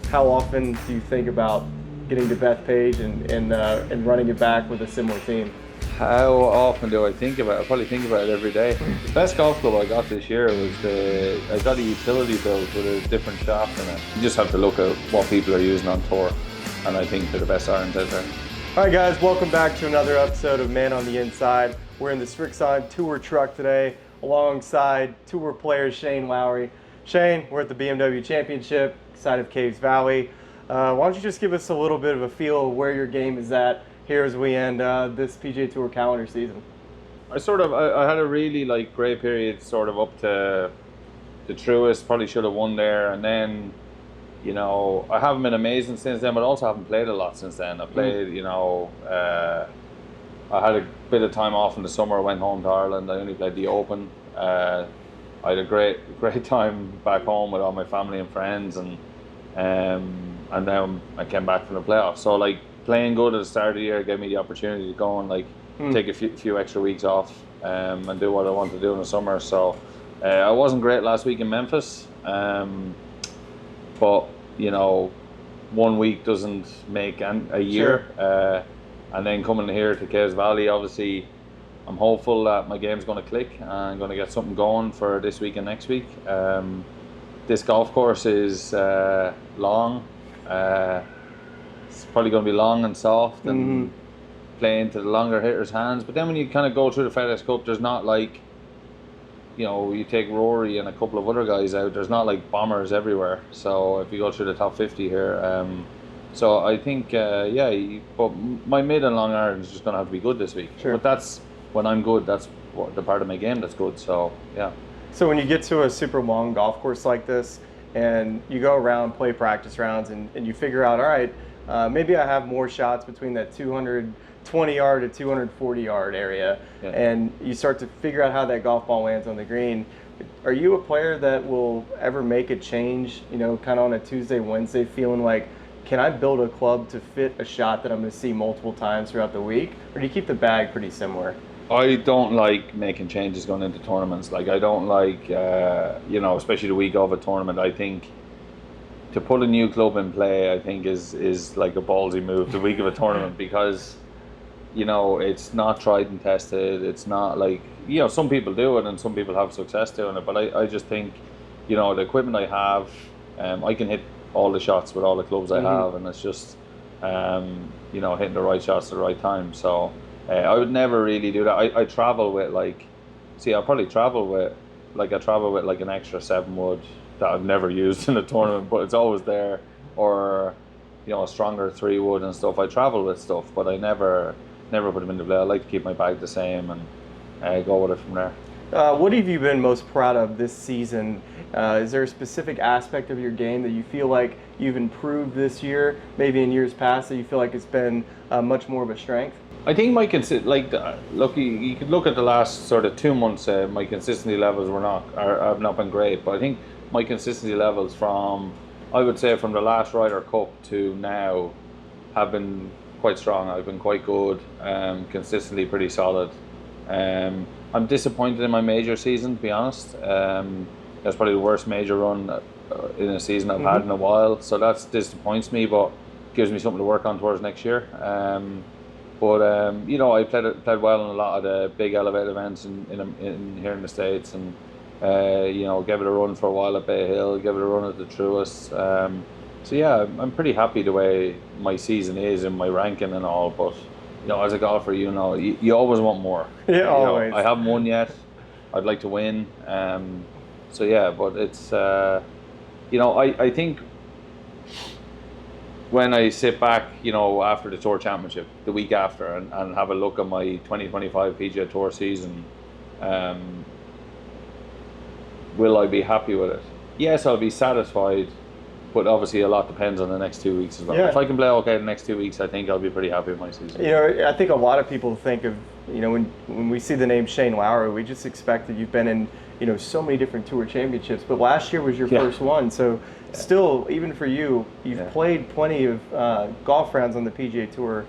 how often do you think about getting to Bethpage and running it back with a similar team? How often do I think about it? I probably think about it every day. The best golf club I got this year was I got a utility build with a different shaft in it. You just have to look at what people are using on tour, and I think they're the best irons out there. All right, guys, welcome back to another episode of Man on the Inside. We're in the Srixon tour truck today alongside tour player Shane Lowry. Shane, we're at the BMW Championship, side of Caves Valley. Why don't you just give us a little bit of a feel of where your game is at here as we end this PGA Tour calendar season? I had a really great period sort of up to the truest, probably should have won there, and then I haven't been amazing since then, but also haven't played a lot since then. I played, I had a bit of time off in the summer. I went home to Ireland. I only played the Open. I had a great time back home with all my family and friends, and then I came back from the playoffs. So playing good at the start of the year gave me the opportunity to go and take a few extra weeks off and do what I want to do in the summer. So I wasn't great last week in Memphis, but 1 week doesn't make a year. Sure. And then coming here to Caves Valley, obviously I'm hopeful that my game's going to click and I'm going to get something going for this week and next week. This golf course is long. It's probably going to be long and soft and play into the longer hitters' hands. But then when you kind of go through the FedEx Cup, there's not you take Rory and a couple of other guys out, there's not bombers everywhere. So if you go through the top 50 here, so I think, but my mid and long iron is just going to have to be good this week. Sure. But that's when I'm good, that's the part of my game that's good, so yeah. So when you get to a super long golf course like this and you go around, play practice rounds, and you figure out, all right, maybe I have more shots between that 220 yard to 240 yard area, and you start to figure out how that golf ball lands on the green. Are you a player that will ever make a change, kind of on a Tuesday, Wednesday, feeling like, can I build a club to fit a shot that I'm going to see multiple times throughout the week? Or do you keep the bag pretty similar? I don't like making changes going into tournaments. I don't like, especially the week of a tournament. I think to put a new club in play, I think is like a ballsy move the week of a tournament, because it's not tried and tested. It's not some people do it and some people have success doing it, but I just think the equipment I have, I can hit all the shots with all the clubs I have, and it's just hitting the right shots at the right time. So I would never really do that. I travel with I probably travel with an extra 7 wood that I've never used in a tournament, but it's always there, or a stronger 3 wood and stuff. I travel with stuff, but I never put them into play. I like to keep my bag the same and go with it from there. What have you been most proud of this season? Is there a specific aspect of your game that you feel like you've improved this year, maybe in years past, that you feel like it's been much more of a strength? I think my look, you could look at the last sort of 2 months. My consistency levels have not been great, but I think my consistency levels from the last Ryder Cup to now have been quite strong. I've been quite good, consistently pretty solid. I'm disappointed in my major season, to be honest. That's probably the worst major run in a season I've had in a while, so that disappoints me, but gives me something to work on towards next year. I played well in a lot of the big elevated events in here in the States, and gave it a run for a while at Bay Hill, gave it a run at the Truist. So yeah, I'm pretty happy the way my season is and my ranking and all, but as a golfer, you always want more. Yeah, always. I haven't won yet. I'd like to win. So yeah, but it's I think when I sit back, after the Tour Championship, the week after, and have a look at my 2025 PGA Tour season, will I be happy with it? Yes, I'll be satisfied, but obviously a lot depends on the next 2 weeks as well. Yeah. If I can play okay the next 2 weeks, I think I'll be pretty happy with my season. I think a lot of people think of, when we see the name Shane Lowry, we just expect that you've been in, so many different tour championships, but last year was your first one. So still, even for you, you've played plenty of golf rounds on the PGA Tour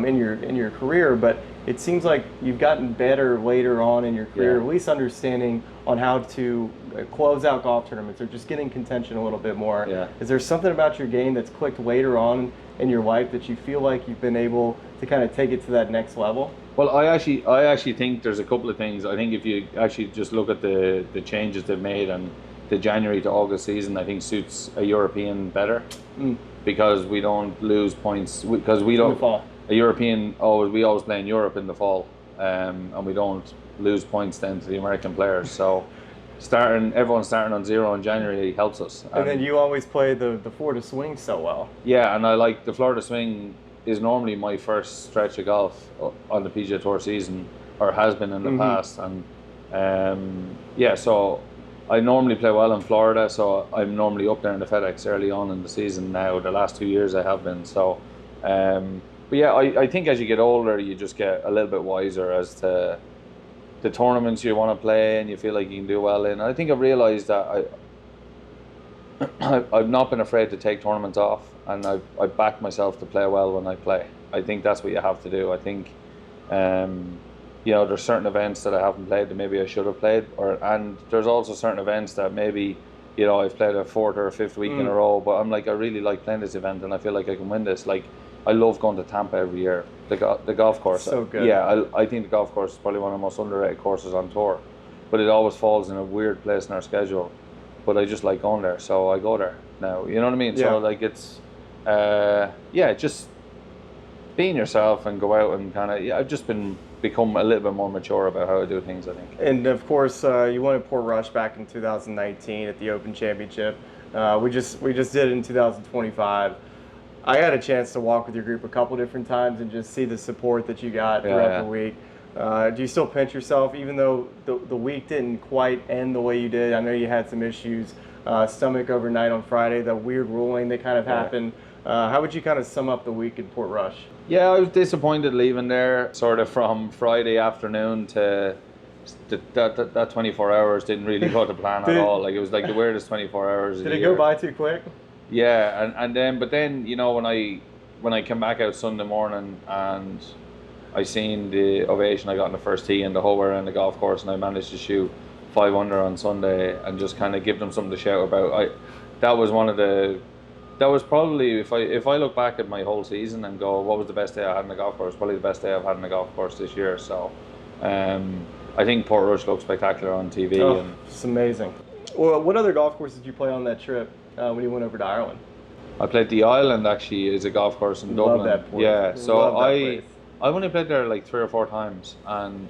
in your career, but it seems like you've gotten better later on in your career, at least understanding on how to close-out golf tournaments or just getting contention a little bit more. Yeah. Is there something about your game that's clicked later on in your life that you feel like you've been able to kind of take it to that next level? Well, I actually think there's a couple of things. I think if you actually just look at the changes they've made, and the January to August season, I think suits a European better because we don't lose points because we don't. In the fall. A European, we always play in Europe in the fall, and we don't lose points then to the American players. So everyone starting on zero in January helps us. And then you always play the Florida swing so well. Yeah, and I like the Florida swing is normally my first stretch of golf on the PGA Tour season, or has been in the past, and so I normally play well in Florida, so I'm normally up there in the FedEx early on in the season now. The last 2 years I have been, so but yeah, I think as you get older you just get a little bit wiser as to the tournaments you want to play and you feel like you can do well in. And I think I've realised that I've not been afraid to take tournaments off, and I've backed myself to play well when I play. I think that's what you have to do. I think there's certain events that I haven't played that maybe I should have played, and there's also certain events that maybe I've played a fourth or a fifth week in a row, but I'm like, I really like playing this event and I feel like I can win this. Like, I love going to Tampa every year. The golf course. So good. Yeah, I think the golf course is probably one of the most underrated courses on tour, but it always falls in a weird place in our schedule. But I just like going there, so I go there now. You know what I mean? Yeah. So like it's, just being yourself and go out and kind of. Yeah, I've just become a little bit more mature about how I do things, I think. And of course, you won at Portrush back in 2019 at the Open Championship. We just did it in 2025. I had a chance to walk with your group a couple different times and just see the support that you got throughout the week. Do you still pinch yourself, even though the week didn't quite end the way you did? I know you had some issues, stomach overnight on Friday, that weird ruling that kind of happened. How would you kind of sum up the week in Portrush? Yeah, I was disappointed leaving there, sort of from Friday afternoon to that 24 hours didn't really go to plan at all. Like, it was like the weirdest 24 hours. Did it go by too quick? Yeah, and then when I came back out Sunday morning and I seen the ovation I got in the first tee and the whole way around the golf course, and I managed to shoot 5 under on Sunday and just kind of give them something to shout about. That was probably, if I look back at my whole season and go, what was the best day I had in the golf course? Probably the best day I've had in the golf course this year. So I think Portrush looked spectacular on TV. Oh, it's amazing. Well, what other golf courses did you play on that trip when you went over to Ireland? I played the Island, actually, is a golf course in Dublin. Love that place. Yeah, so I I've only played there like 3 or 4 times, and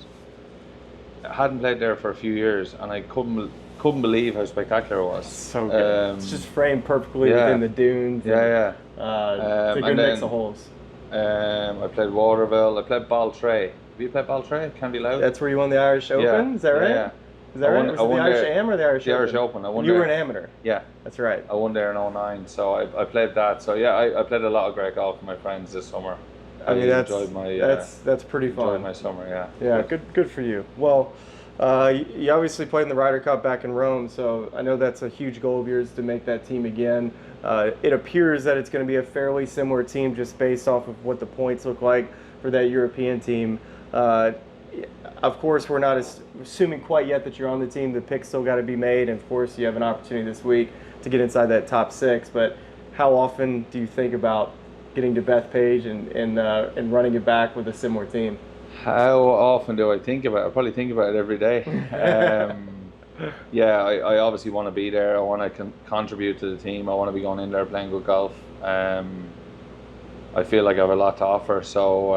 I hadn't played there for a few years, and I couldn't believe how spectacular it was. So good. It's just framed perfectly within the dunes. Yeah. It's a good mix of holes. I played Waterville. I played Baltray. Have you played Baltray? Can be loud. That's where you won the Irish Open. Yeah. Is that right? Yeah. Is that right? Was it the Irish Am or the Irish Open? The Irish Open. I won you there. were an amateur. Yeah. That's right. I won there in 2009, so I played that. So yeah, I played a lot of great golf with my friends this summer. I mean, that's pretty fun. Enjoyed my summer, yeah. Yeah, good for you. Well, you obviously played in the Ryder Cup back in Rome, so I know that's a huge goal of yours to make that team again. It appears that it's going to be a fairly similar team just based off of what the points look like for that European team. Of course, we're not assuming quite yet that you're on the team. The pick's still got to be made, and of course, you have an opportunity this week to get inside that top 6. But how often do you think about getting to Bethpage and running it back with a similar team? How often do I think about it? I probably think about it every day. Yeah, I obviously want to be there. I want to contribute to the team. I want to be going in there playing good golf. I feel like I have a lot to offer, so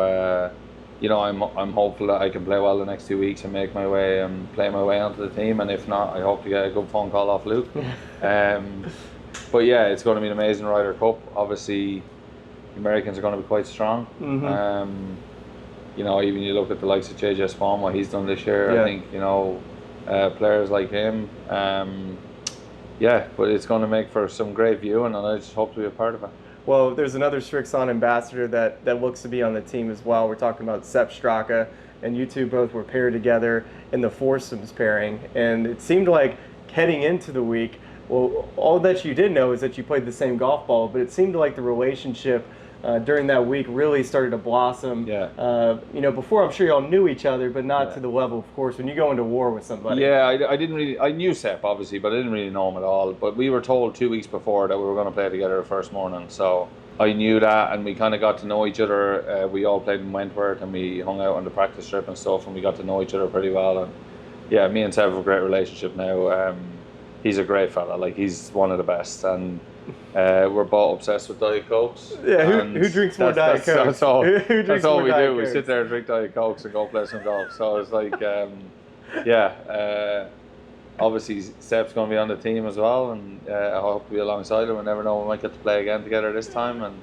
I'm hopeful that I can play well the next 2 weeks and make my way and play my way onto the team. And if not, I hope to get a good phone call off Luke. But yeah, it's going to be an amazing Ryder Cup. Obviously, the Americans are going to be quite strong. Even you look at the likes of JJ Spawn, what he's done this year. Yeah. I think players like him. But it's going to make for some great viewing, and I just hope to be a part of it. Well, there's another Srixon ambassador that looks to be on the team as well. We're talking about Straka, and you two both were paired together in the Foursomes pairing. And it seemed like heading into the week, well, all that you did know is that you played the same golf ball, but it seemed like the relationship during that week really started to blossom. Yeah. You know, before I'm sure y'all knew each other, but not to the level, of course, when you go into war with somebody. Yeah, I didn't really. I knew Sepp obviously, but I didn't really know him at all. But we were told 2 weeks before that we were going to play together the first morning, so I knew that, and we kind of got to know each other. We all played in Wentworth, and we hung out on the practice strip and stuff, and we got to know each other pretty well. And yeah, me and Sepp have a great relationship now. He's a great fella. Like, he's one of the best, and we're both obsessed with Diet Cokes. Yeah, who drinks more Diet Cokes? That's all. That's all we do. Cokes? We sit there and drink Diet Cokes and go play some golf. So it's like, obviously Sepp's going to be on the team as well, and I hope to be alongside him. I never know, we might get to play again together this time. And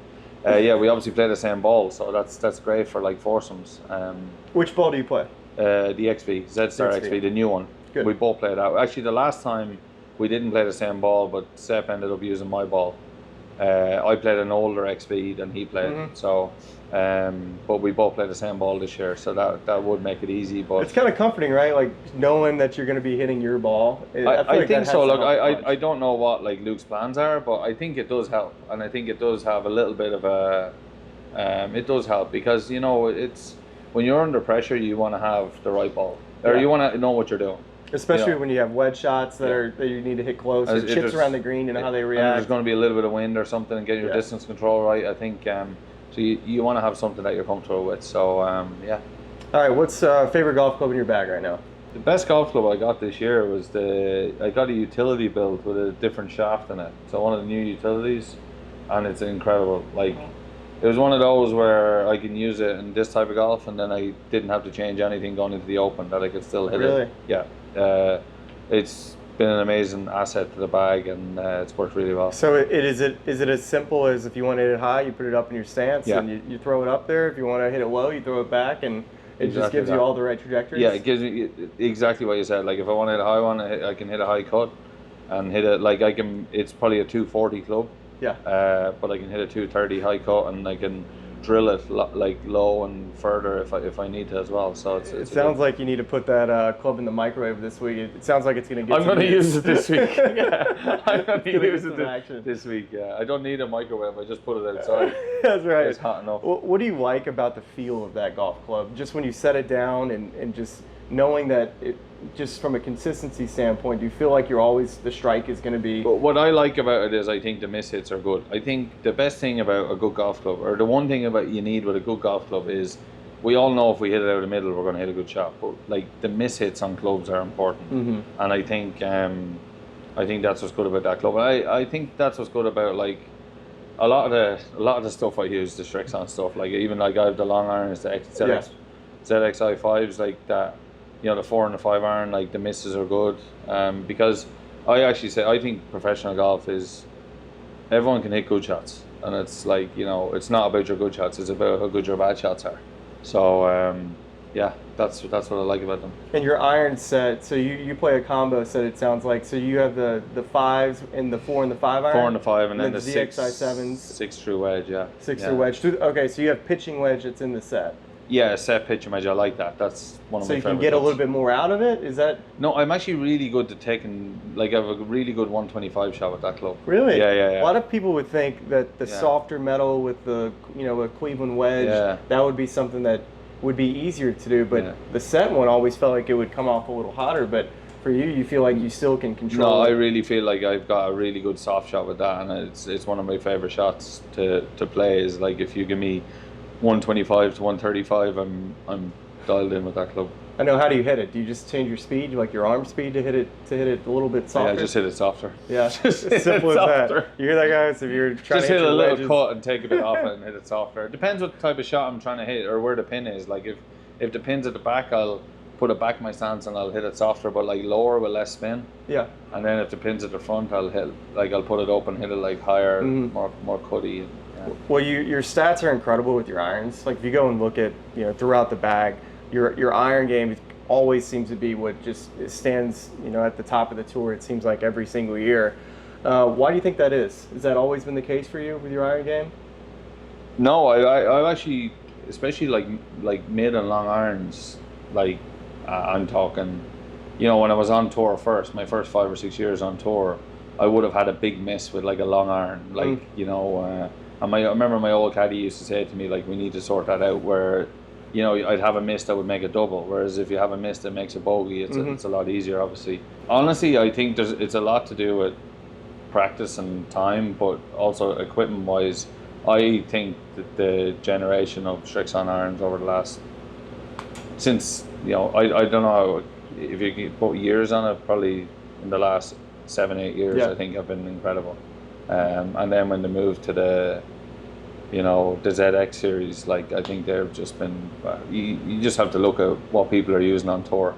we obviously play the same ball, so that's great for like foursomes. Which ball do you play? The XV, Z-Star XV, the new one. Good. We both played out. Actually, the last time we didn't play the same ball, but Sepp ended up using my ball. I played an older XV than he played, so but we both played the same ball this year, so that would make it easy. But it's kind of comforting, right? Like knowing that you're going to be hitting your ball. I think so. Look, I don't know what like Luke's plans are, but I think it does help, and I think it does have a little bit of a. It does help because you know it's when you're under pressure, you want to have the right ball, or you want to know what you're doing. Especially when you have wedge shots that you need to hit close, or chips around the green, you know how they react. And there's going to be a little bit of wind or something, and get your distance control right. I think so. You want to have something that you're comfortable with. So yeah. All right, what's favorite golf club in your bag right now? The best golf club I got this year was I got a utility built with a different shaft in it. So one of the new utilities, and it's incredible. Like it was one of those where I can use it in this type of golf, and then I didn't have to change anything going into the open, that I could still hit it. Yeah. It's been an amazing asset to the bag, and it's worked really well. So is it as simple as if you want to hit it high, you put it up in your stance, and you throw it up there. If you want to hit it low, you throw it back, and it just gives you all the right trajectories? Yeah, it gives me exactly what you said. Like if I want to hit a high one, I can hit a high cut and hit it. Like it's probably a 240 club. Yeah. But I can hit a 230 high cut, and I can drill it like low and further if I need to as well. So it sounds like you need to put that club in the microwave this week. It sounds like it's going to get. I'm going to use it this week. I'm going to use it this week. Yeah, I don't need a microwave. I just put it outside. That's right. It's hot enough. What do you like about the feel of that golf club? Just when you set it down and just knowing that just from a consistency standpoint, do you feel like the strike is going to be? But what I like about it is I think the miss hits are good. I think the best thing about a good golf club, or the one thing about you need with a good golf club, is we all know if we hit it out of the middle, we're going to hit a good shot. But like the miss hits on clubs are important, and I think that's what's good about that club. I think that's what's good about like a lot of the stuff I use, the Srixon stuff. Like even like I have the long irons, the ZXi 5s, like that. You know, the 4 and the 5 iron, like the misses are good, because I actually say I think professional golf is everyone can hit good shots, and it's like, you know, it's not about your good shots, it's about how good your bad shots are. So that's what I like about them. And your iron set, so you play a combo set, it sounds like. So you have the 5s and the 4 and the 5 iron? 4 and the 5, and then the ZXi 7s. 6 through wedge, yeah. 6 through wedge. Okay, so you have pitching wedge that's in the set. Yeah, set pitching wedge. I like that. That's one of my favorite. So you can get a little bit more out of it? Is that? No, I'm actually really good at taking. Like I have a really good 125 shot with that club. Really? Yeah. A lot of people would think that the softer metal with the a Cleveland wedge, that would be something that would be easier to do. But the set one always felt like it would come off a little hotter. But for you feel like you still can control. No, it. I really feel like I've got a really good soft shot with that, and it's one of my favorite shots to play. Is like if you give me 125 to 135, I'm dialed in with that club. I know. How do you hit it? Do you just change your speed, like your arm speed, to hit it a little bit softer? Yeah, just hit it softer. Yeah, just as simple as that. You hear that, guys? If you're trying just to hit a little wedges. cut and take a bit off it and hit it softer. It depends what type of shot I'm trying to hit or where the pin is. Like if the pin's at the back, I'll put it back my stance and I'll hit it softer, but like lower with less spin. Yeah. And then if the pin's at the front, I'll put it open, hit it like higher, more cutty. Well, your stats are incredible with your irons. Like if you go and look at throughout the bag, your iron game always seems to be what just stands at the top of the tour. It seems like every single year. Why do you think that is? Has that always been the case for you with your iron game? No, I actually, especially like mid and long irons. Like I'm talking, when I was on tour first, my first 5 or 6 years on tour, I would have had a big miss with like a long iron, like you know. And I remember my old caddy used to say to me, like, we need to sort that out where, you know, I'd have a miss that would make a double, whereas if you have a miss that makes a bogey, it's a lot easier, obviously. Honestly, I think it's a lot to do with practice and time, but also equipment wise. I think that the generation of Srixon irons over the last, since, you know, I don't know if you can put years on it, probably in the last 7-8 years, I think have been incredible. And then when they moved to the, you know, the ZX series, like, I think they've just been, you just have to look at what people are using on tour,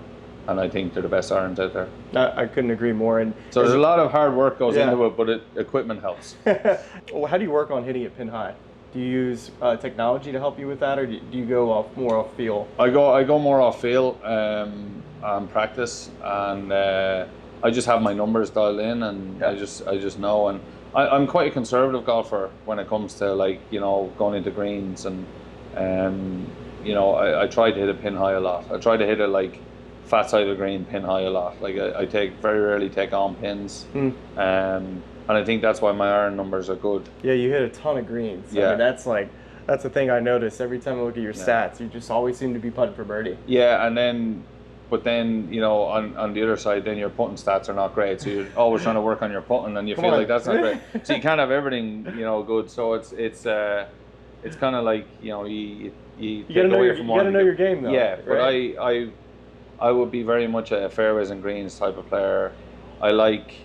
and I think they're the best irons out there. I couldn't agree more. And so there's a lot of hard work goes into it, but equipment helps. Well, how do you work on hitting it pin high? Do you use technology to help you with that, or do you go more off feel? I go more off feel and practice, and I just have my numbers dialed in, and I just know. And I'm quite a conservative golfer when it comes to, like, you know, going into greens, and you know, I try to hit a pin high a lot. I try to hit it like fat side of the green, pin high a lot. Like I very rarely take on pins, and I think that's why my iron numbers are good. Yeah, you hit a ton of greens. Yeah, I mean, that's the thing I notice every time I look at your stats. You just always seem to be putting for birdie. Yeah, but then, you know, on the other side, then your putting stats are not great. So you're always trying to work on your putting, and you feel like that's not great. So you can't have everything, you know, good. So it's kind of like, you know, you gotta know your game, though. Yeah, but right? I would be very much a fairways and greens type of player. I like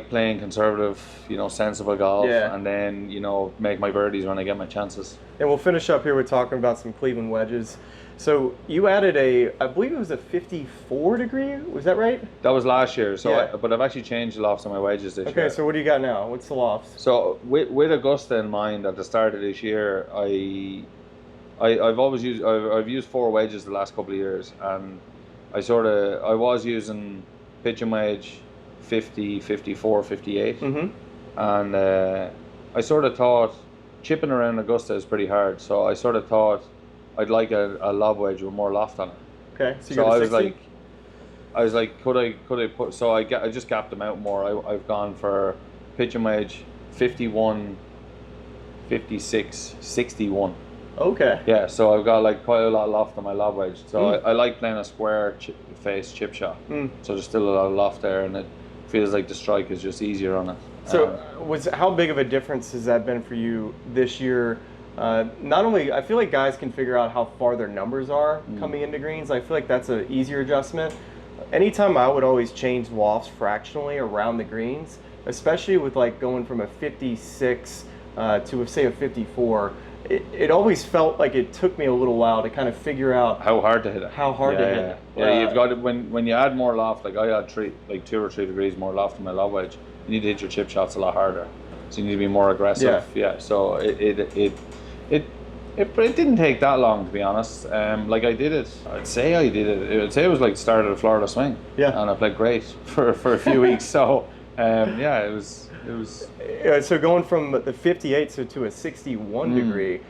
playing conservative, you know, sensible golf, and then, you know, make my birdies when I get my chances. And we'll finish up here with talking about some Cleveland wedges. So you added I believe it was a 54 degree, was that right? That was last year, so but I've actually changed the lofts on my wedges this year. Okay, so what do you got now? What's the lofts? So with Augusta in mind, at the start of this year, I've used 4 wedges the last couple of years, and I was using pitch and wedge 50, 54, 58, and I sort of thought chipping around Augusta is pretty hard, so I sort of thought I'd like a lob wedge with more loft on it. Okay, so I was like, could I put? So I just gapped them out more. I've gone for pitch and wedge 51, 56, 61. Okay. Yeah, so I've got like quite a lot of loft on my lob wedge. So I like playing a square face chip shot. So there's still a lot of loft there, and it feels like the strike is just easier on it. So how big of a difference has that been for you this year? Not only, I feel like guys can figure out how far their numbers are coming into greens. I feel like that's an easier adjustment. Anytime I would always change lofts fractionally around the greens, especially with like going from a 56 to say a 54, it always felt like it took me a little while to kind of figure out how hard to hit it. Yeah, you've got it when you add more loft. Like I had 2 or 3 degrees more loft in my lob wedge. You need to hit your chip shots a lot harder. So you need to be more aggressive. Yeah. So it didn't take that long, to be honest. Like I did it. I'd say it was like the start of the Florida swing. Yeah. And I played great for a few weeks. So it was. So going from the 58 to a 61 degree,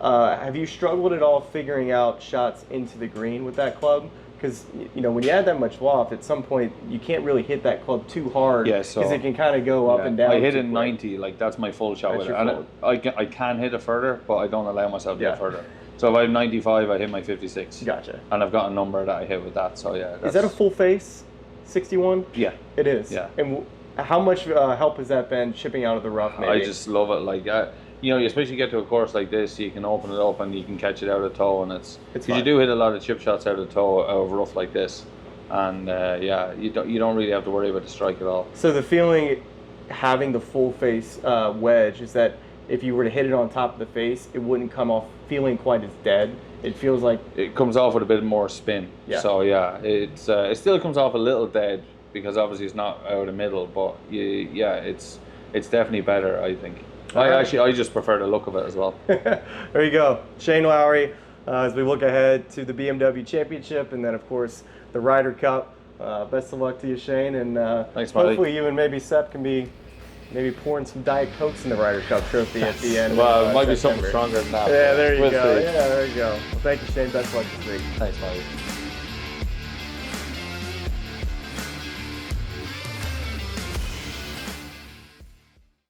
have you struggled at all figuring out shots into the green with that club? Because, you know, when you add that much loft, at some point you can't really hit that club too hard because it can kind of go up and down. I hit it 90, like that's my full shot with it. And I can hit it further, but I don't allow myself to hit further. So if I have 95, I hit my 56. Gotcha. And I've got a number that I hit with that. So yeah. Is that a full face 61? Yeah. It is. Yeah. And how much help has that been chipping out of the rough? Maybe? I just love it. Like, you know, especially get to a course like this, you can open it up and you can catch it out of toe, and it's because you do hit a lot of chip shots out of toe out of rough like this, and you don't really have to worry about the strike at all. So the feeling, having the full face wedge, is that if you were to hit it on top of the face, it wouldn't come off feeling quite as dead. It feels like it comes off with a bit more spin. Yeah. So yeah, it still comes off a little dead because obviously it's not out of the middle, but it's definitely better, I think. I just prefer the look of it as well. There you go, Shane Lowry. As we look ahead to the BMW Championship, and then of course the Ryder Cup. Best of luck to you, Shane, and thanks, Smylie. Hopefully you and maybe Sep can be pouring some Diet Cokes in the Ryder Cup trophy at the end. Well, it might be something stronger than that. Yeah, there you go. Yeah, there you go. Well, thank you, Shane. Best of luck this week. Thanks, Smylie.